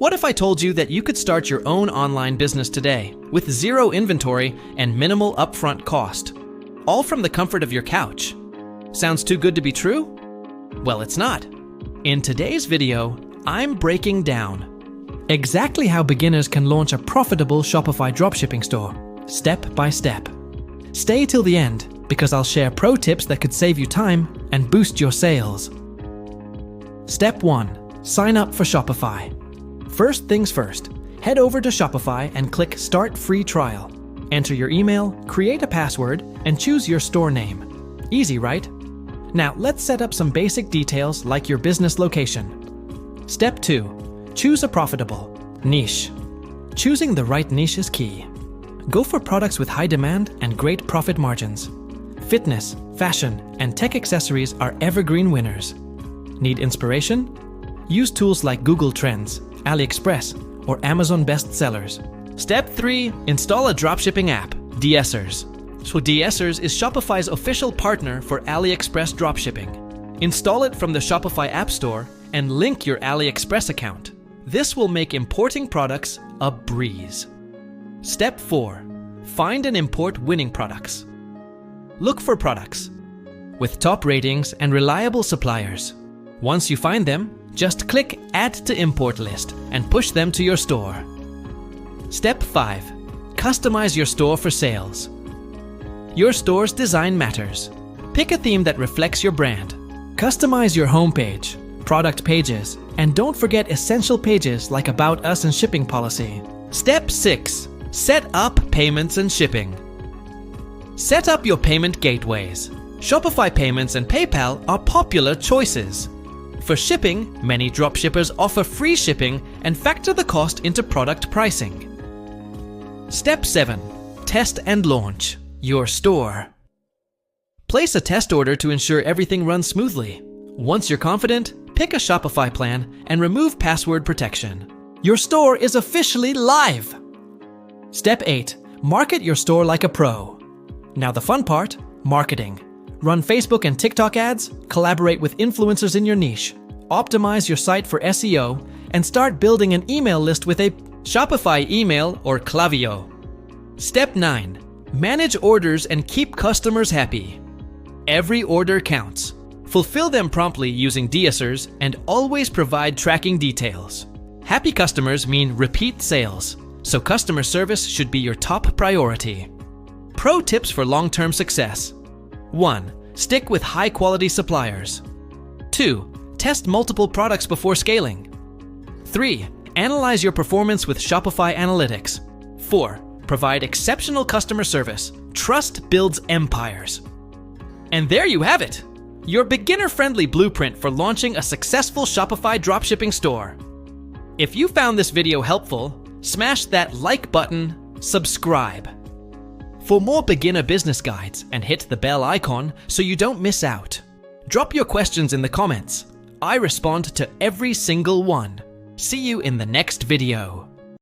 What if I told you that you could start your own online business today with zero inventory and minimal upfront cost, all from the comfort of your couch? Sounds too good to be true? Well, it's not. In today's video, I'm breaking down exactly how beginners can launch a profitable Shopify dropshipping store, step by step. Stay till the end because I'll share pro tips that could save you time and boost your sales. Step 1. Sign up for Shopify. First things first, head over to Shopify and click Start Free Trial. Enter your email, create a password, and choose your store name. Easy, right? Now let's set up some basic details like your business location. Step 2. Choose a profitable niche. Choosing the right niche is key. Go for products with high demand and great profit margins. Fitness, fashion, and tech accessories are evergreen winners. Need inspiration? Use tools like Google Trends, AliExpress, or Amazon bestsellers. Step 3. Install a dropshipping app, DSers. So DSers is Shopify's official partner for AliExpress dropshipping. Install it from the Shopify App Store and link your AliExpress account. This will make importing products a breeze. Step 4. Find and import winning products. Look for products with top ratings and reliable suppliers. Once you find them, just click Add to Import List and push them to your store. Step 5. Customize your store for sales. Your store's design matters. Pick a theme that reflects your brand. Customize your homepage, product pages, and don't forget essential pages like About Us and shipping policy. Step 6. Set up payments and shipping. Set up your payment gateways. Shopify Payments and PayPal are popular choices. For shipping, many dropshippers offer free shipping and factor the cost into product pricing. Step 7. Test and launch your store. Place a test order to ensure everything runs smoothly. Once you're confident, pick a Shopify plan and remove password protection. Your store is officially live. Step 8. Market your store like a pro. Now the fun part, marketing. Run Facebook and TikTok ads, collaborate with influencers in your niche, optimize your site for SEO, and start building an email list with a Shopify email or Klaviyo. Step 9. Manage orders and keep customers happy. Every order counts. Fulfill them promptly using DSers and always provide tracking details. Happy customers mean repeat sales, so customer service should be your top priority. Pro tips for long-term success. 1. Stick with high-quality suppliers. 2. Test multiple products before scaling. 3. Analyze your performance with Shopify Analytics. 4. Provide exceptional customer service. Trust builds empires. And there you have it! Your beginner-friendly blueprint for launching a successful Shopify dropshipping store. If you found this video helpful, smash that like button, subscribe. For more beginner business guides, and hit the bell icon so you don't miss out. Drop your questions in the comments. I respond to every single one. See you in the next video.